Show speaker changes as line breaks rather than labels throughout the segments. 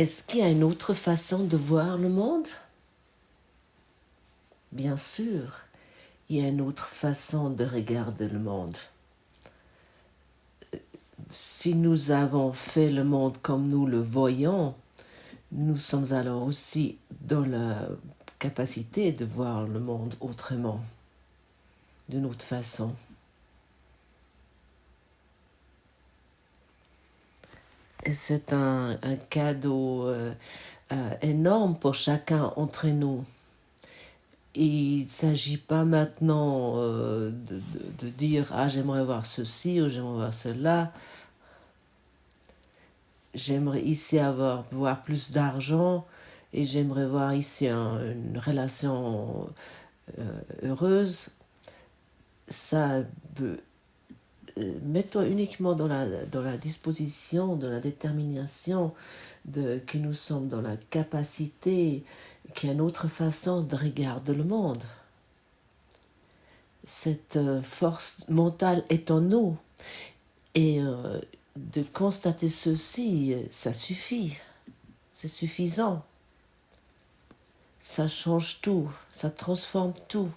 Est-ce qu'il y a une autre façon de voir le monde? Bien sûr, il y a une autre façon de regarder le monde. Si nous avons fait le monde comme nous le voyons, nous sommes alors aussi dans la capacité de voir le monde autrement, d'une autre façon. Et c'est un cadeau énorme pour chacun d'entre nous. Il ne s'agit pas maintenant de dire « Ah, j'aimerais voir ceci ou j'aimerais voir cela. J'aimerais ici voir plus d'argent et j'aimerais voir ici une relation heureuse. » Ça peut... Mets-toi uniquement dans la disposition, dans la détermination que nous sommes dans la capacité, qu'il y a une autre façon de regarder le monde. Cette force mentale est en nous. Et de constater ceci, ça suffit. C'est suffisant. Ça change tout. Ça transforme tout.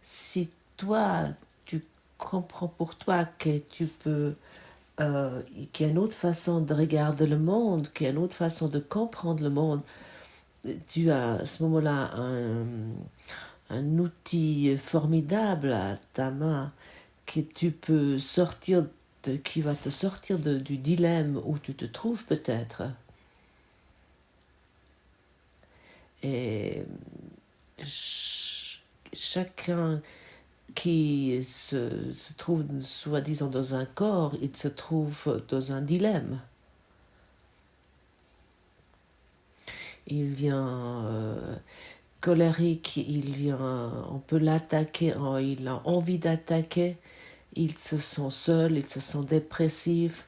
Si toi, tu comprends pour toi que tu peux... qu'il y a une autre façon de regarder le monde, qu'il y a une autre façon de comprendre le monde, tu as à ce moment-là un outil formidable à ta main que tu peux qui va te sortir du dilemme où tu te trouves peut-être. Et chacun qui se trouve soi-disant dans un corps, il se trouve dans un dilemme. Il vient colérique, on peut l'attaquer, il a envie d'attaquer, il se sent seul, il se sent dépressif.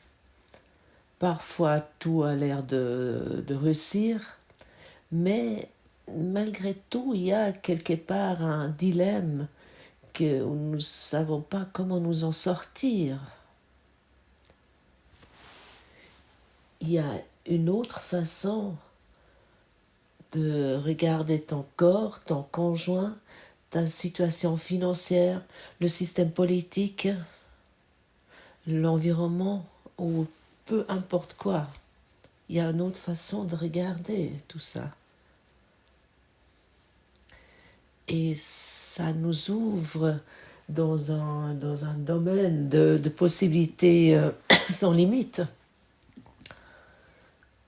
Parfois, tout a l'air de réussir, mais malgré tout, il y a quelque part un dilemme où nous ne savons pas comment nous en sortir. Il y a une autre façon de regarder ton corps, ton conjoint, ta situation financière, le système politique, l'environnement ou peu importe quoi. Il y a une autre façon de regarder tout ça. Et ça nous ouvre dans un domaine de possibilités sans limite.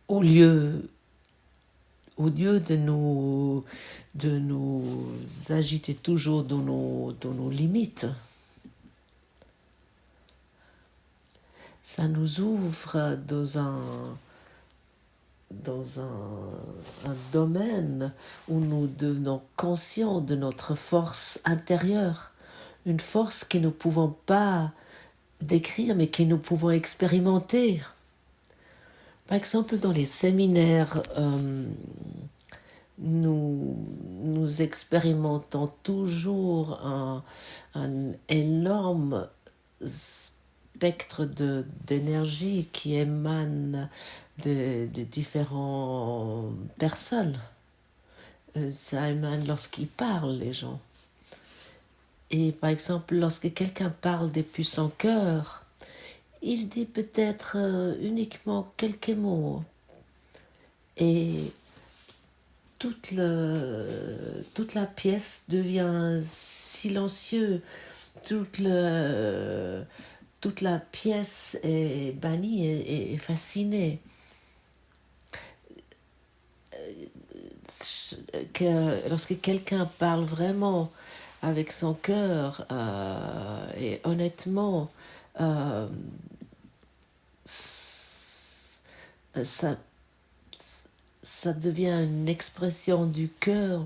Au lieu de nous agiter toujours dans nos limites. Ça nous ouvre dans un domaine où nous devenons conscients de notre force intérieure, une force que nous ne pouvons pas décrire mais que nous pouvons expérimenter. Par exemple, dans les séminaires, nous expérimentons toujours un énorme spectre d'énergie qui émane de différentes personnes. Ça émane lorsqu'ils parlent, les gens. Et par exemple, lorsque quelqu'un parle depuis son cœur, il dit peut-être uniquement quelques mots. Et toute la pièce devient silencieuse. Toute la pièce est bannie et fascinée. Lorsque quelqu'un parle vraiment avec son cœur et honnêtement, ça devient une expression du cœur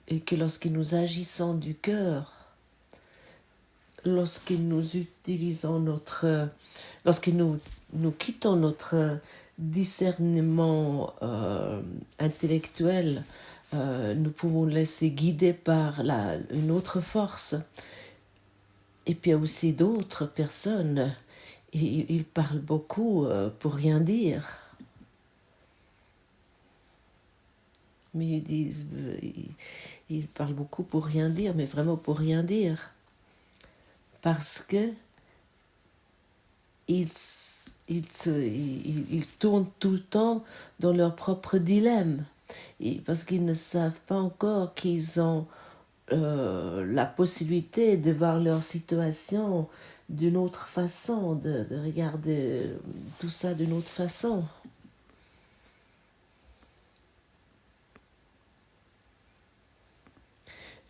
et que lorsque nous agissons du cœur, lorsque nous quittons notre discernement intellectuel, nous pouvons laisser guider par une autre force. Et puis il y a aussi d'autres personnes, ils parlent beaucoup pour rien dire. Mais ils disent, ils parlent beaucoup pour rien dire, mais vraiment pour rien dire. Parce que ils tournent tout le temps dans leur propre dilemme. Parce qu'ils ne savent pas encore qu'ils ont la possibilité de voir leur situation d'une autre façon, de regarder tout ça d'une autre façon.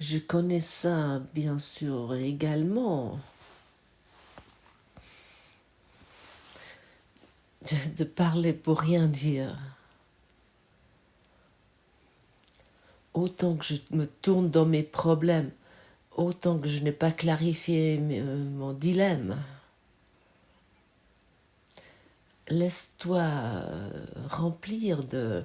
Je connais ça, bien sûr, également. De parler pour rien dire. Autant que je me tourne dans mes problèmes, autant que je n'ai pas clarifié mon dilemme. Laisse-toi remplir de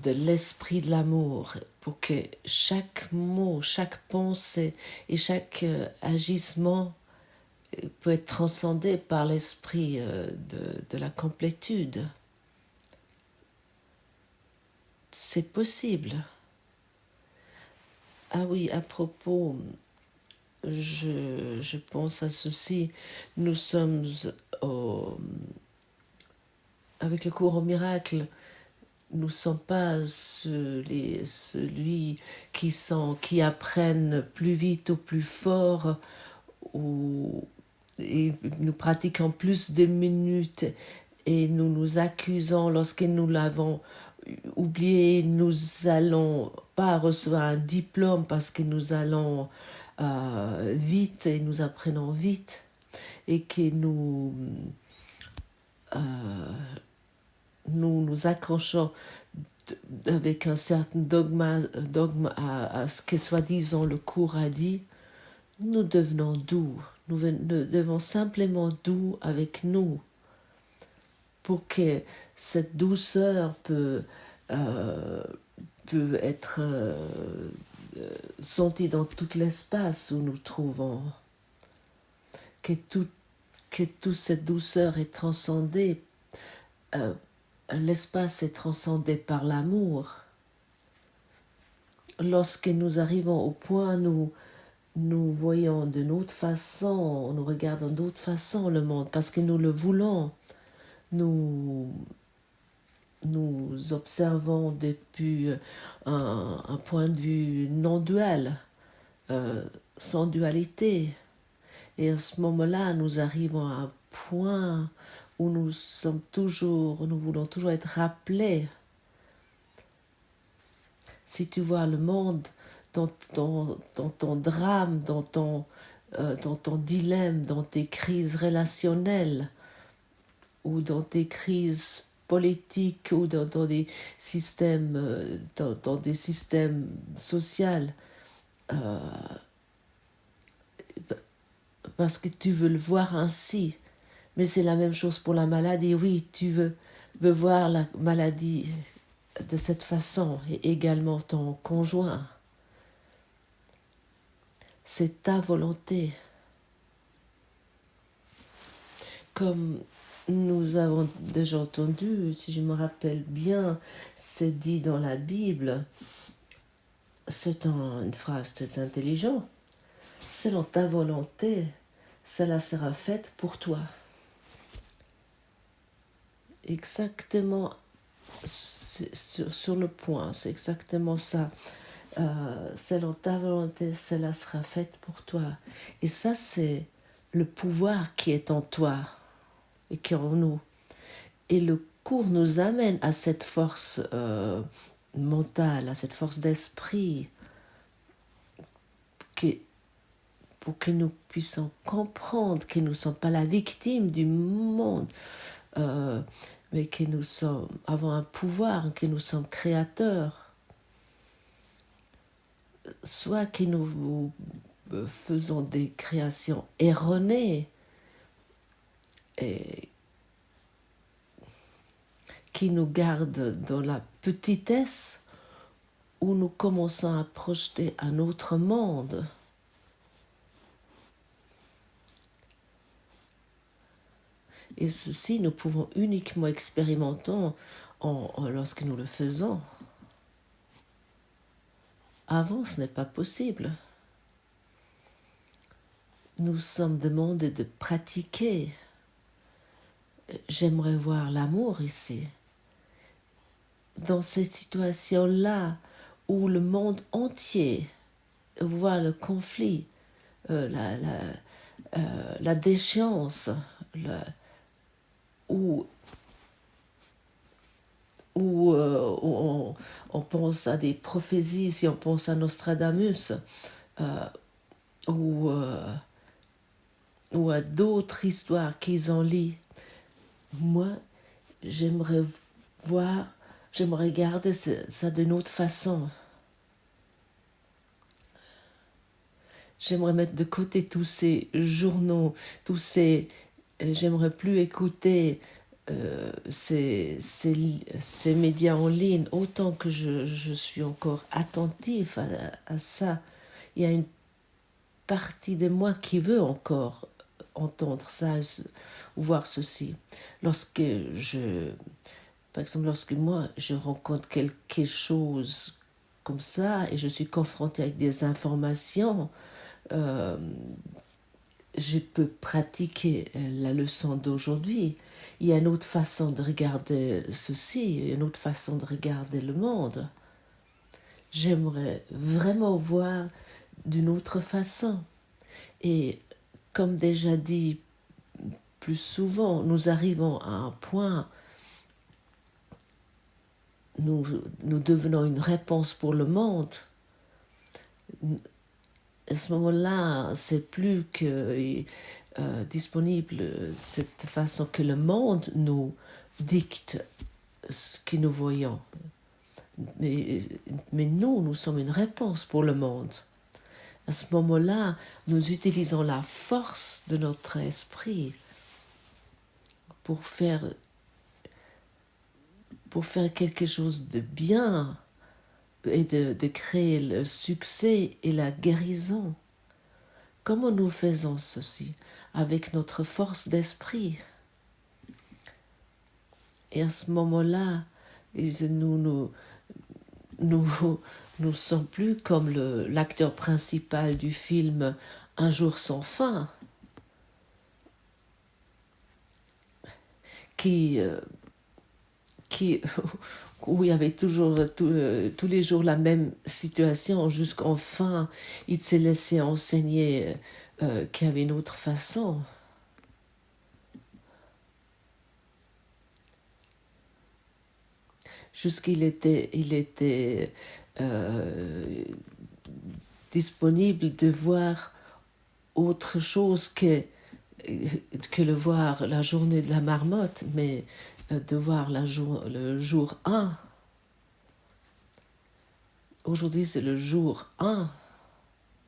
l'esprit de l'amour pour que chaque mot, chaque pensée et chaque agissement peut être transcendé par l'esprit de la complétude. C'est possible. Ah oui, à propos, je pense à ceci. Nous sommes avec le cours au miracle. Nous ne sommes pas celui qui apprennent plus vite ou plus fort et nous pratiquons plus de minutes et nous nous accusons lorsque nous l'avons oublié. Nous allons pas recevoir un diplôme parce que nous allons vite et nous apprenons vite et que nous nous accrochons avec un certain dogme à ce que soi-disant le cours a dit. Nous devenons doux, nous devons simplement doux avec nous pour que cette douceur peut être sentie dans tout l'espace où nous trouvons, que toute cette douceur est transcendée, l'espace est transcendé par l'amour. Lorsque nous arrivons au point où nous voyons d'une autre façon, nous regardons d'autre façon le monde, parce que nous le voulons, nous observons depuis un point de vue non-dual, sans dualité. Et à ce moment-là, nous arrivons à un point où nous voulons toujours être rappelés. Si tu vois le monde dans ton drame, dans ton dilemme, dans tes crises relationnelles, ou dans tes crises politiques, ou dans des systèmes, dans des systèmes sociaux, parce que tu veux le voir ainsi. Mais c'est la même chose pour la maladie. Oui, tu veux voir la maladie de cette façon, et également ton conjoint. C'est ta volonté. Comme nous avons déjà entendu, si je me rappelle bien, c'est dit dans la Bible, c'est une phrase très intelligente. Selon ta volonté, cela sera fait pour toi. Exactement sur le point, c'est exactement ça. Selon ta volonté, cela sera fait pour toi. Et ça, c'est le pouvoir qui est en toi et qui est en nous. Et le cours nous amène à cette force mentale, à cette force d'esprit, pour que nous puissions comprendre que nous ne sommes pas la victime du monde, mais que nous avons un pouvoir, que nous sommes créateurs. Soit que nous faisons des créations erronées et qui nous gardent dans la petitesse, où nous commençons à projeter un autre monde. Et ceci, nous pouvons uniquement expérimenter lorsque nous le faisons. Avant, ce n'est pas possible. Nous sommes demandés de pratiquer. J'aimerais voir l'amour ici. Dans cette situation-là, où le monde entier voit le conflit, la déchéance, où on pense à des prophéties, si on pense à Nostradamus, ou à d'autres histoires qu'ils en lisent. Moi, j'aimerais regarder ça d'une autre façon. J'aimerais mettre de côté tous ces journaux, j'aimerais plus écouter ces médias en ligne, autant que je suis encore attentif à ça. Il y a une partie de moi qui veut encore entendre ça ou voir ceci. Par exemple, lorsque moi je rencontre quelque chose comme ça et je suis confrontée avec des informations, je peux pratiquer la leçon d'aujourd'hui. Il y a une autre façon de regarder ceci, une autre façon de regarder le monde. J'aimerais vraiment voir d'une autre façon. Et comme déjà dit plus souvent, nous arrivons à un point, nous devenons une réponse pour le monde. À ce moment-là, c'est plus que disponible cette façon que le monde nous dicte ce que nous voyons. Mais nous sommes une réponse pour le monde. À ce moment-là, nous utilisons la force de notre esprit pour faire quelque chose de bien et de créer le succès et la guérison. Comment nous faisons ceci? Avec notre force d'esprit. Et à ce moment-là, nous sommes plus comme l'acteur principal du film Un jour sans fin, où il y avait toujours tous les jours la même situation, jusqu'en fin, il s'est laissé enseigner qu'il y avait une autre façon. Jusqu'il était disponible de voir autre chose que le voir la journée de la marmotte, mais de voir le jour 1. Aujourd'hui, c'est le jour 1.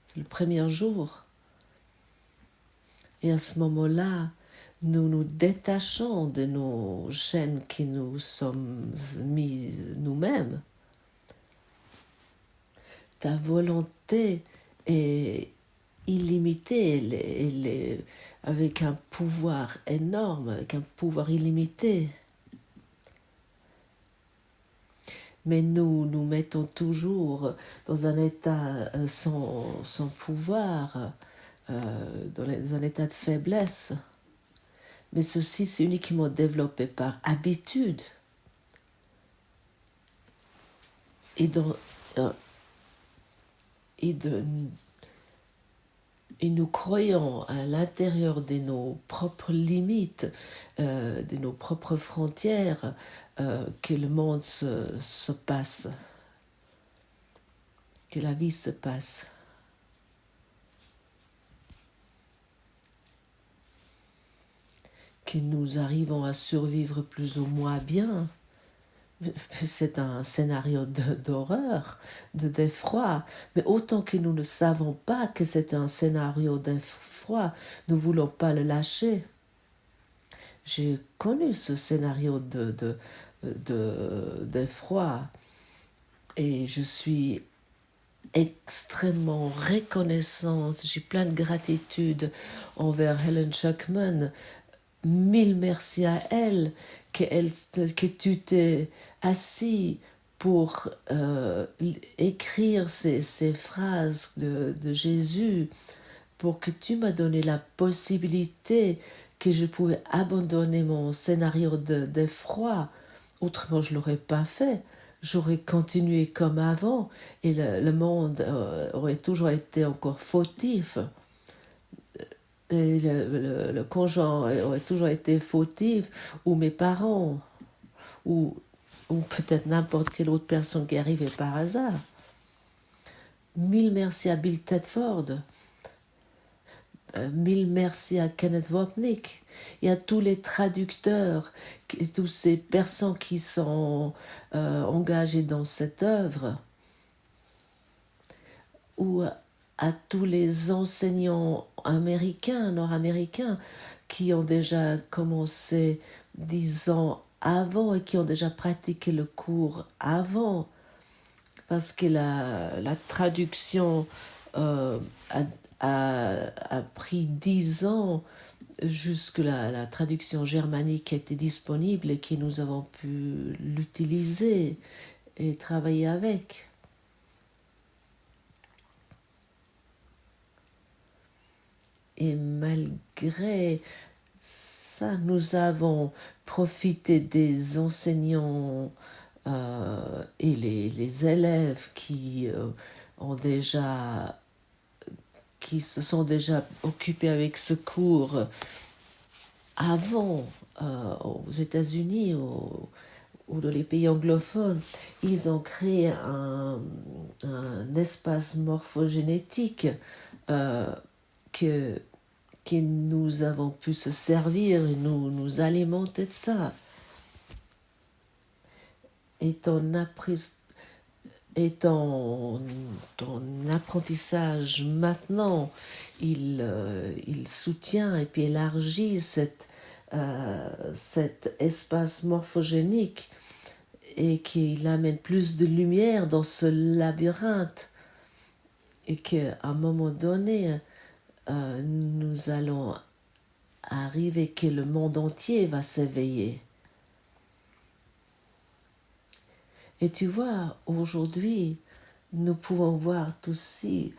C'est le premier jour. Et à ce moment-là, nous nous détachons de nos chaînes qui nous sommes mises nous-mêmes. Ta volonté est illimitée, avec un pouvoir énorme, avec un pouvoir illimité. Mais nous nous mettons toujours dans un état sans pouvoir, dans un état de faiblesse. Mais ceci, c'est uniquement développé par habitude. Et nous croyons à l'intérieur de nos propres limites, de nos propres frontières, que le monde se passe, que la vie se passe. Que nous arrivons à survivre plus ou moins bien. C'est un scénario d'horreur, d'effroi, mais autant que nous ne savons pas que c'est un scénario d'effroi, nous ne voulons pas le lâcher. J'ai connu ce scénario d'effroi et je suis extrêmement reconnaissante, j'ai plein de gratitude envers Helen Schucman. Mille merci à elle que tu t'es assis pour écrire ces phrases de Jésus, pour que tu m'as donné la possibilité que je pouvais abandonner mon scénario d'effroi. Autrement, je ne l'aurais pas fait. J'aurais continué comme avant et le monde aurait toujours été encore fautif. Et le conjoint aurait toujours été fautif, ou mes parents, ou peut-être n'importe quelle autre personne qui arrivait par hasard. Mille merci à Bill Tedford. Mille merci à Kenneth Wapnick et à tous les traducteurs et toutes ces personnes qui sont engagées dans cette œuvre, ou à tous les enseignants américains, nord-américains, qui ont déjà commencé 10 ans avant et qui ont déjà pratiqué le cours avant, parce que la traduction a pris 10 ans jusque la traduction germanique était disponible et que nous avons pu l'utiliser et travailler avec. Et malgré ça, nous avons profité des enseignants et les élèves qui se sont déjà occupés avec ce cours avant aux États-Unis ou dans les pays anglophones. Ils ont créé un espace morphogénétique que nous avons pu se servir et nous alimenter de ça. Et ton apprentissage maintenant, il soutient et puis élargit cet espace morphogénique et qu'il amène plus de lumière dans ce labyrinthe et qu'à un moment donné, nous allons arriver que le monde entier va s'éveiller. Et tu vois, aujourd'hui, nous pouvons voir tout ceci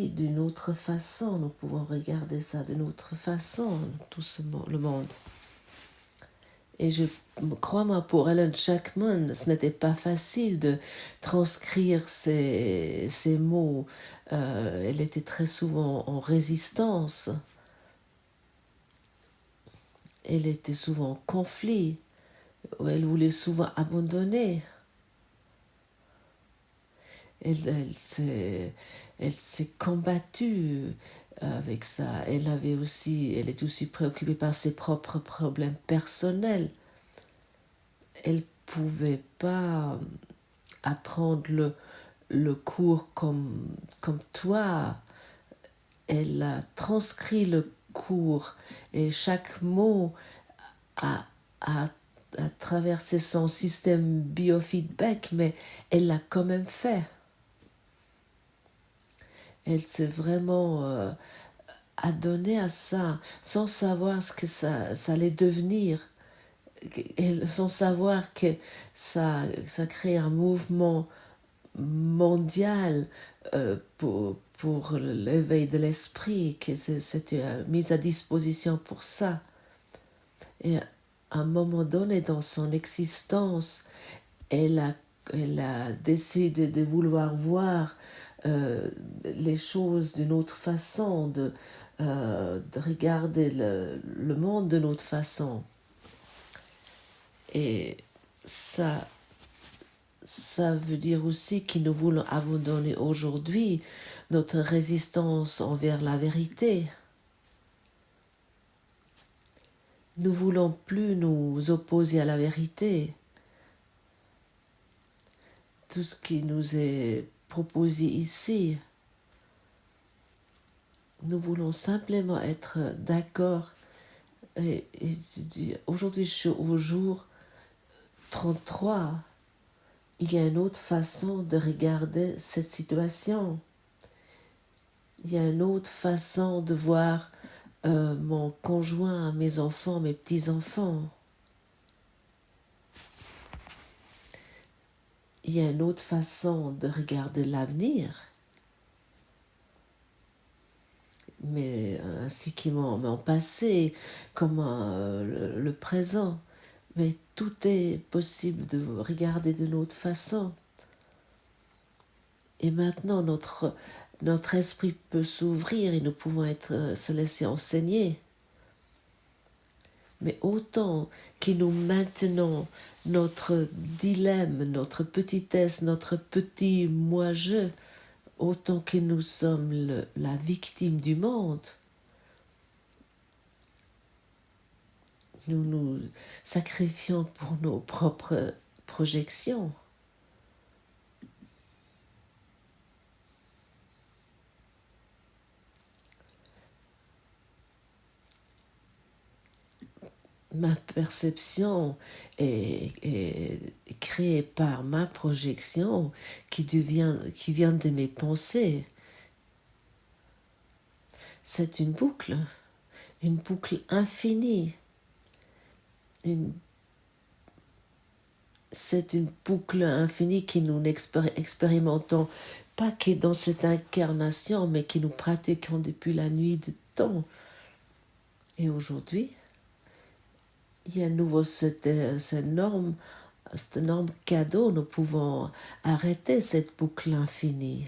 d'une autre façon. Nous pouvons regarder ça d'une autre façon, le monde. Et je crois, moi, pour Ellen Shackman, ce n'était pas facile de transcrire ces mots. Elle était très souvent en résistance. Elle était souvent en conflit. Elle voulait souvent abandonner. Elle s'est combattue avec ça. Elle est aussi préoccupée par ses propres problèmes personnels. Elle ne pouvait pas apprendre le cours comme toi. Elle a transcrit le cours et chaque mot a traversé son système biofeedback, mais elle l'a quand même fait. Elle s'est vraiment adonnée à ça, sans savoir ce que ça allait devenir, sans savoir que ça crée un mouvement mondial pour l'éveil de l'esprit, que c'était mis à disposition pour ça. Et à un moment donné dans son existence, elle a décidé de vouloir voir les choses d'une autre façon, de regarder le monde d'une autre façon. Et ça veut dire aussi que nous voulons abandonner aujourd'hui notre résistance envers la vérité. Nous ne voulons plus nous opposer à la vérité. Tout ce qui nous est proposé ici, nous voulons simplement être d'accord. Et aujourd'hui, je suis au jour 33. Il y a une autre façon de regarder cette situation. Il y a une autre façon de voir mon conjoint, mes enfants, mes petits-enfants. il y a une autre façon de regarder l'avenir, mais ainsi qu'il mon passé, comme le présent. Mais tout est possible de regarder d'une autre façon. Et maintenant, notre esprit peut s'ouvrir et nous pouvons se laisser enseigner. Mais autant que nous maintenons notre dilemme, notre petitesse, notre petit moi-je, autant que nous sommes la victime du monde, nous nous sacrifions pour nos propres projections. Ma perception est créée par ma projection qui vient de mes pensées. C'est une boucle infinie. C'est une boucle infinie que nous expérimentons pas que dans cette incarnation, mais que nous pratiquons depuis la nuit des temps. Et aujourd'hui, il y a à nouveau cet énorme cadeau. Nous pouvons arrêter cette boucle infinie.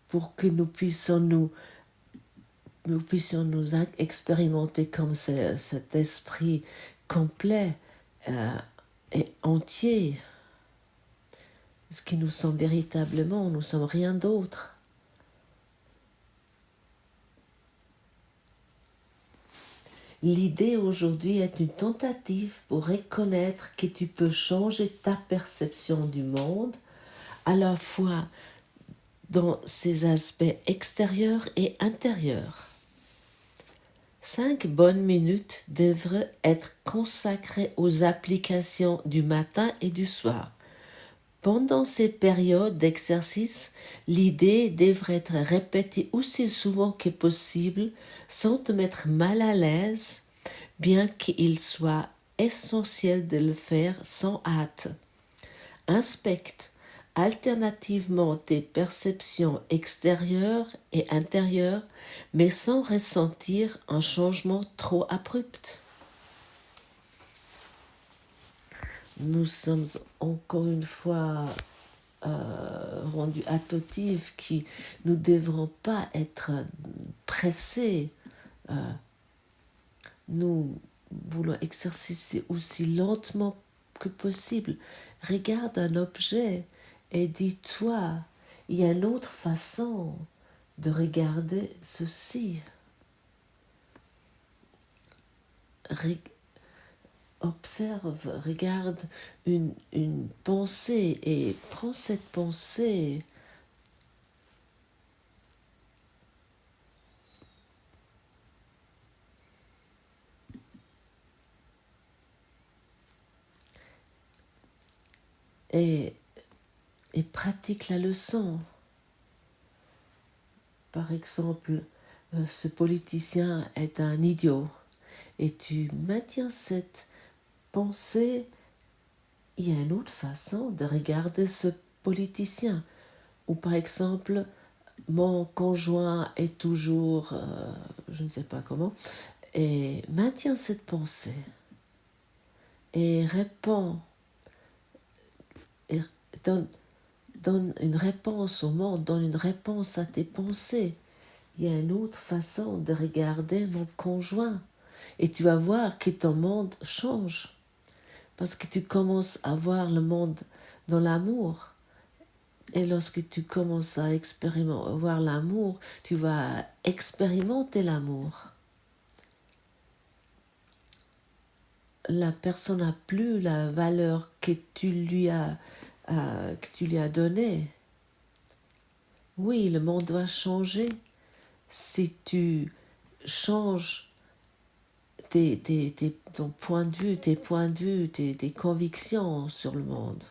Pour que nous puissions nous expérimenter comme cet esprit complet et entier. Ce qui nous sommes véritablement, nous sommes rien d'autre. L'idée aujourd'hui est une tentative pour reconnaître que tu peux changer ta perception du monde, à la fois dans ses aspects extérieurs et intérieurs. 5 bonnes minutes devraient être consacrées aux applications du matin et du soir. Pendant ces périodes d'exercice, l'idée devrait être répétée aussi souvent que possible sans te mettre mal à l'aise, bien qu'il soit essentiel de le faire sans hâte. Inspecte alternativement tes perceptions extérieures et intérieures, mais sans ressentir un changement trop abrupt. Nous sommes encore une fois rendus attentifs qui nous ne devrons pas être pressés. Nous voulons exercer aussi lentement que possible. Regarde un objet et dis-toi, il y a une autre façon de regarder ceci. Observe, regarde une pensée et prends cette pensée et pratique la leçon. Par exemple, ce politicien est un idiot et tu maintiens cette pensée. Il y a une autre façon de regarder ce politicien. Ou par exemple, mon conjoint est toujours, je ne sais pas comment, et maintiens cette pensée et réponds, et donne une réponse au monde, donne une réponse à tes pensées. Il y a une autre façon de regarder mon conjoint et tu vas voir que ton monde change parce que tu commences à voir le monde dans l'amour. Et lorsque tu commences à voir l'amour, tu vas expérimenter l'amour. La personne n'a plus la valeur que tu lui as donnée. Oui, le monde va changer si tu changes ton point de vue, tes points de vue, tes convictions sur le monde.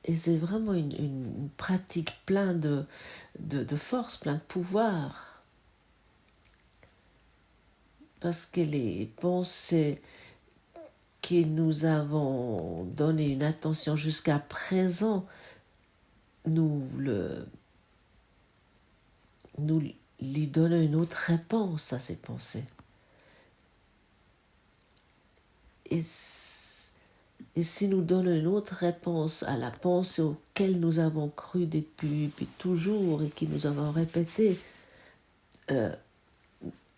Et c'est vraiment une pratique pleine de force, plein de pouvoir. parce que les pensées que nous avons donné une attention jusqu'à présent, nous lui donnons une autre réponse à ces pensées. Et si nous donnons une autre réponse à la pensée auquel nous avons cru depuis toujours et que nous avons répété, à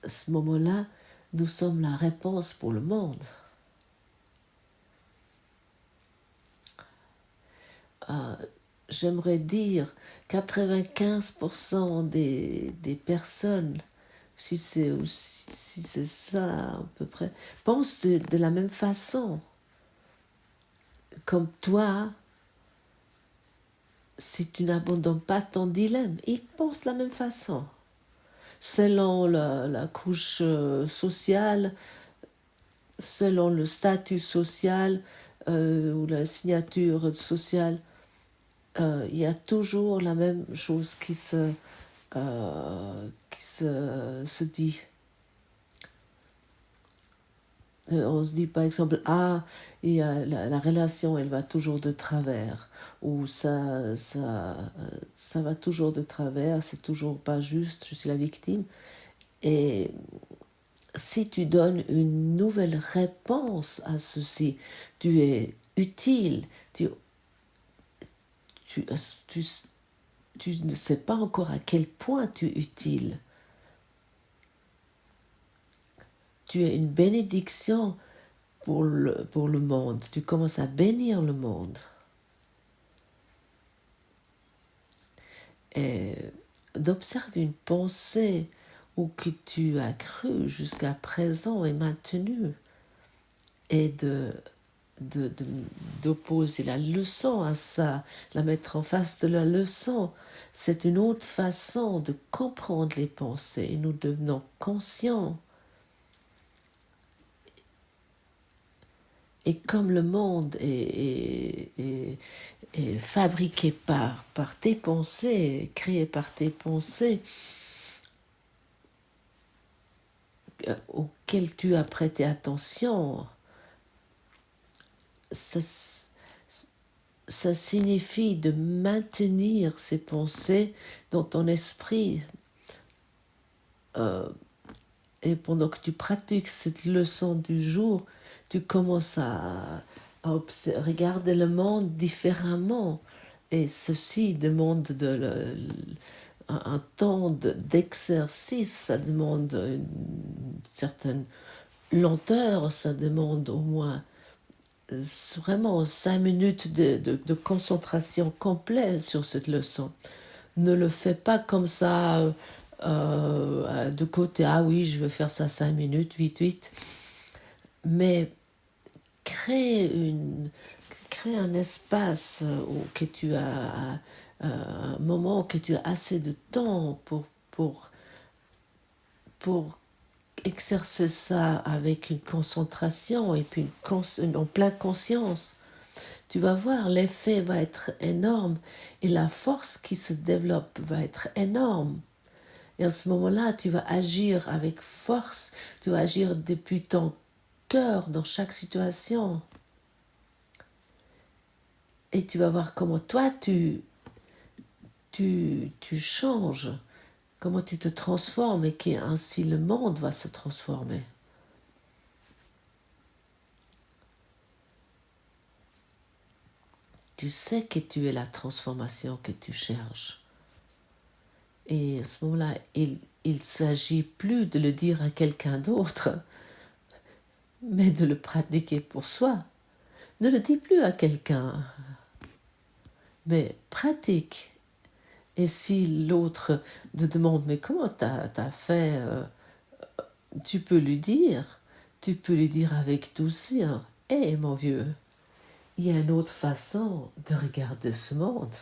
ce moment-là, nous sommes la réponse pour le monde. J'aimerais dire 95% des personnes, si c'est ça à peu près, pensent de la même façon. Comme toi, si tu n'abandonnes pas ton dilemme, ils pensent de la même façon. Selon la couche sociale, selon le statut social ou la signature sociale, il y a toujours la même chose qui se dit. On se dit par exemple, et, la relation elle va toujours de travers, ou ça va toujours de travers, c'est toujours pas juste, je suis la victime. Et si tu donnes une nouvelle réponse à ceci, tu es utile, tu ne sais pas encore à quel point tu es utile. Tu es une bénédiction pour le monde. Tu commences à bénir le monde. Et d'observer une pensée ou que tu as cru jusqu'à présent et maintenue, et d'opposer la leçon à ça, la mettre en face de la leçon, c'est une autre façon de comprendre les pensées. Et nous devenons conscients. Et comme le monde est fabriqué par tes pensées, créé par tes pensées, auxquelles tu as prêté attention, ça signifie de maintenir ces pensées dans ton esprit. Et pendant que tu pratiques cette leçon du jour, tu commences à regarder le monde différemment. Et ceci demande un temps d'exercice, ça demande une certaine lenteur, ça demande au moins vraiment 5 minutes de concentration complète sur cette leçon. Ne le fais pas comme ça de côté, oui, je vais faire ça 5 minutes, vite. Mais crée un espace où que tu as un moment que tu as assez de temps pour exercer ça avec une concentration et puis en pleine conscience. Tu vas voir, l'effet va être énorme et la force qui se développe va être énorme. Et à ce moment-là, tu vas agir avec force, tu vas agir depuis ton cœur dans chaque situation. Et tu vas voir comment toi, tu changes, comment tu te transformes et qu'ainsi le monde va se transformer. Tu sais que tu es la transformation que tu cherches. Et à ce moment-là, il ne s'agit plus de le dire à quelqu'un d'autre, mais de le pratiquer pour soi. Ne le dis plus à quelqu'un, mais pratique. Et si l'autre te demande, mais comment t'as fait, tu peux lui dire avec douceur, mon vieux, il y a une autre façon de regarder ce monde.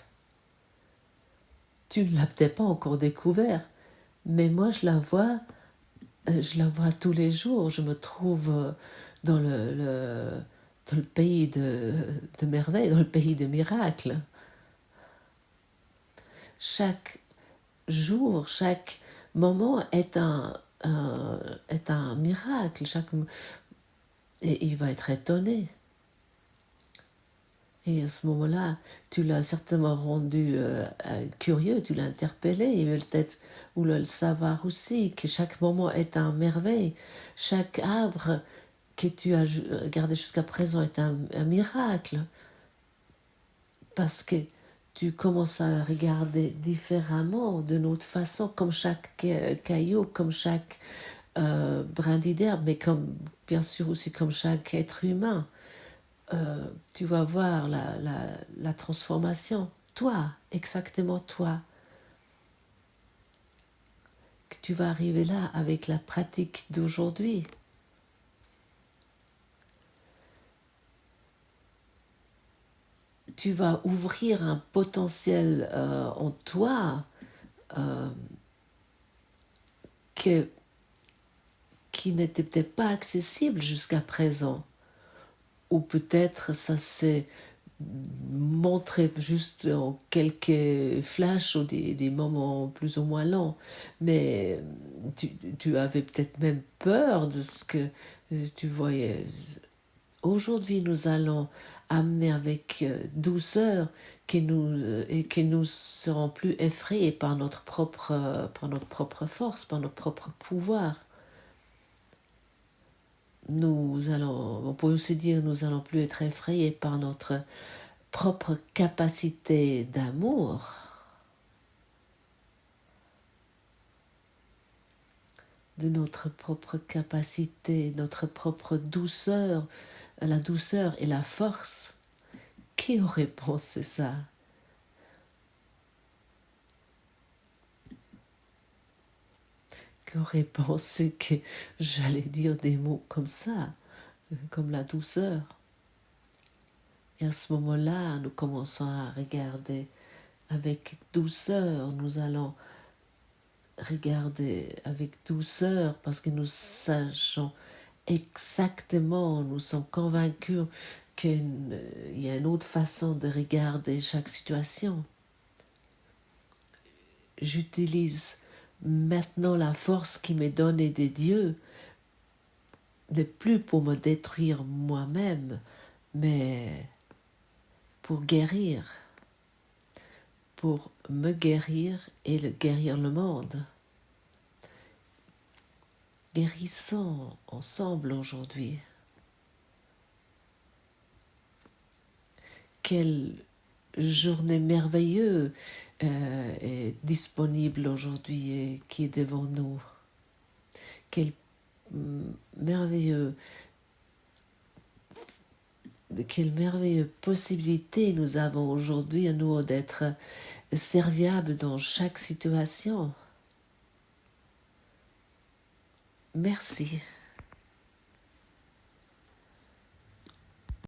Tu ne l'as peut-être pas encore découvert, mais moi je la vois tous les jours. Je me trouve dans le pays de merveilles, dans le pays des miracles. Chaque jour, chaque moment est un est un miracle. Et il va être étonné. Et à ce moment-là, tu l'as certainement rendu curieux, tu l'as interpellé, il veut peut-être vouloir le savoir aussi, que chaque moment est un merveille. Chaque arbre que tu as regardé jusqu'à présent est un miracle. Parce que tu commences à regarder différemment, d'une autre façon, comme chaque caillou, comme chaque brindille d'herbe, mais comme, bien sûr aussi comme chaque être humain. Tu vas voir la transformation. Toi, exactement toi. Que tu vas arriver là avec la pratique d'aujourd'hui. Tu vas ouvrir un potentiel en toi qui n'était peut-être pas accessible jusqu'à présent. Ou peut-être ça s'est montré juste en quelques flashs ou des moments plus ou moins longs. Mais tu avais peut-être même peur de ce que tu voyais. Aujourd'hui, nous allons amener avec douceur et que nous serons plus effrayés par notre propre force, par notre propre pouvoir. On peut aussi dire, nous allons plus être effrayés par notre propre capacité d'amour. De notre propre capacité, notre propre douceur, la douceur et la force. Qui aurait pensé ça? Qui aurait pensé que j'allais dire des mots comme ça, comme la douceur? Et à ce moment-là, nous commençons à regarder avec douceur. Nous allons regarder avec douceur parce que nous sachons exactement, nous sommes convaincus qu'il y a une autre façon de regarder chaque situation. J'utilise maintenant la force qui m'est donnée des dieux, n'est plus pour me détruire moi-même, mais pour guérir, pour me guérir et guérir le monde. Guérissons ensemble aujourd'hui. Quelle journée merveilleuse est disponible aujourd'hui et qui est devant nous. Quelle merveilleuse possibilité nous avons aujourd'hui à nous d'être serviables dans chaque situation. Merci.